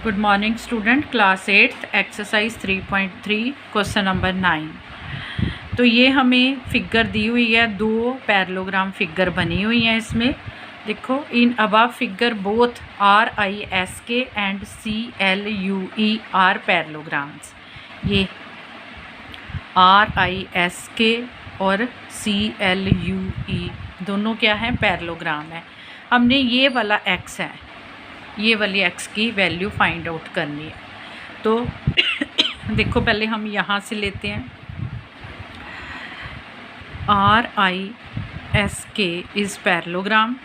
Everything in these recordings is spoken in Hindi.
Good morning student, class 8 exercise 3.3 question number 9। तो ये हमें फिगर दी हुई है, दो पैरेललोग्राम फिगर बनी हुई हैं। इसमें देखो, in above figure both RISK and CLUE are parallelograms. ये RISK और CLUE दोनों क्या हैं, पैरेललोग्राम है। हमने ये वाला x है, ये वाली x की वैल्यू फाइंड आउट करनी है। तो देखो, पहले हम यहाँ से लेते हैं। RISK is parallelogram.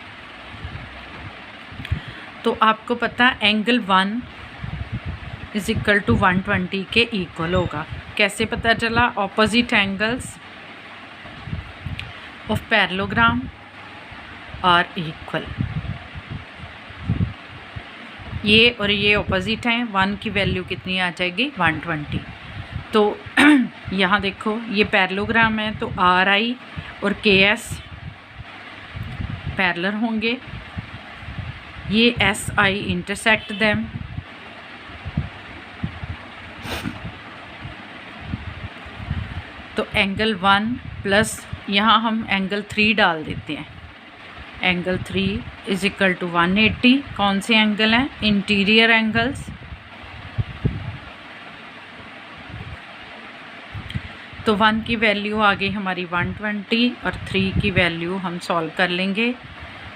तो आपको पता है एंगल 1 इज इक्वल टू 120 के इक्वल होगा। कैसे पता चला? Opposite angles of parallelogram are equal. ये और ये ऑपोजिट हैं। 1 की वैल्यू कितनी आ जाएगी? 120। तो यहाँ देखो, ये पैरेललोग्राम है, तो RI और KS पैरेलल होंगे। ये SI इंटरसेक्ट देम। तो एंगल 1 प्लस यहाँ हम एंगल 3 डाल देते हैं। Angle 3 is equal to 180। कौन से एंगल हैं? Interior angles. तो 1 की वैल्यू आ गई हमारी 120 और 3 की वैल्यू हम सॉल्व कर लेंगे।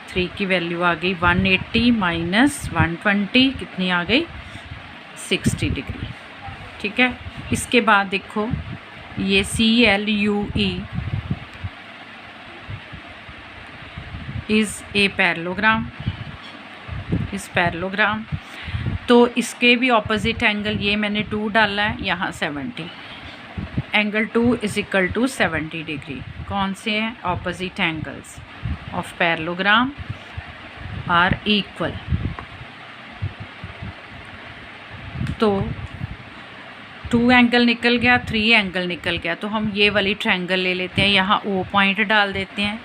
3 की वैल्यू आ गई 180 माइनस 120, कितनी आ गई? 60 डिग्री। ठीक है। इसके बाद देखो, ये CLUE इज़ ए पैरेललोग्राम, इस पैरेललोग्राम। तो इसके भी ऑपोजिट एंगल, ये मैंने 2 डाला है, यहाँ 70। Angle 2 is equal to 70 degree. कौन से हैं? Opposite angles of parallelogram are equal. तो 2 एंगल निकल गया, 3 एंगल निकल गया। तो हम ये वाली ट्रायंगल ले लेते हैं, यहाँ O पॉइंट डाल देते हैं।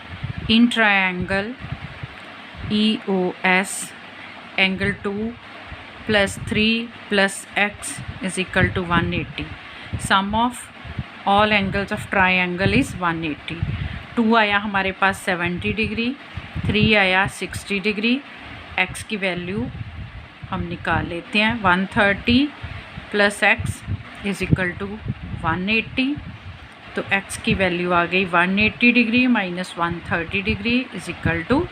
In triangle EOS angle 2 plus 3 plus x is equal to 180। Sum of all angles of triangle is 180। 2 आया हमारे पास 70 डिग्री, 3 आया 60 डिग्री। x की वैल्यू हम निकाल लेते हैं। 130 plus x is equal to 180। तो x की वैल्यू आ गई 180 degree minus 130 degree is equal to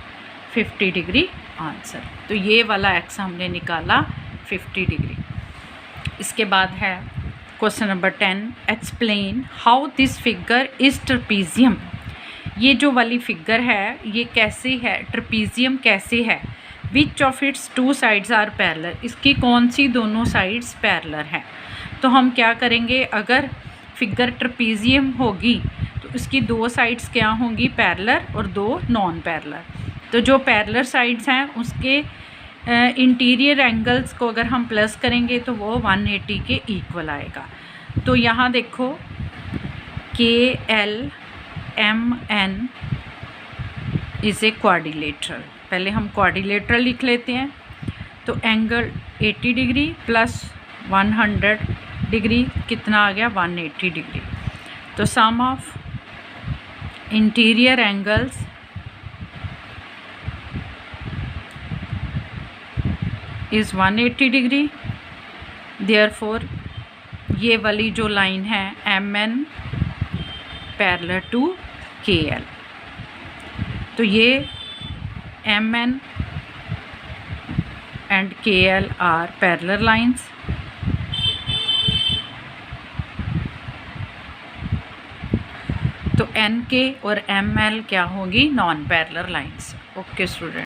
50 degree answer. तो ये वाला x हमने निकाला 50 डिग्री। इसके बाद है question number 10। Explain how this figure is trapezium. ये जो वाली फिगर है, ये कैसे है? ट्रपीजियम कैसे है? Which of its 2 sides are parallel. इसकी कौन सी दोनों साइड्स पैरेलल हैं? तो हम क्या करेंगे, अगर फिगर ट्रपीजियम होगी तो इसकी 2 साइड्स क्या होंगी? पैरेलल और 2 नॉन पैरेलल। तो जो पैरेलल साइड्स हैं उसके इंटीरियर एंगल्स को अगर हम प्लस करेंगे तो वो 180 के इक्वल आएगा। तो यहाँ देखो, KLMN इज़ ए क्वाड्रिलेटरल। पहले हम क्वाड्रिलेटरल लिख लेते हैं। तो एंगल 80 डिग्री प्लस 100 डिग्री कितना आ गया? 180 डिग्री। तो sum of interior angles is 180 degree. Therefore ये वाली जो लाइन है MN पैरेलल टू KL। तो ये MN and KL are parallel lines. तो NK और ML क्या होगी? Non parallel lines. Okay student.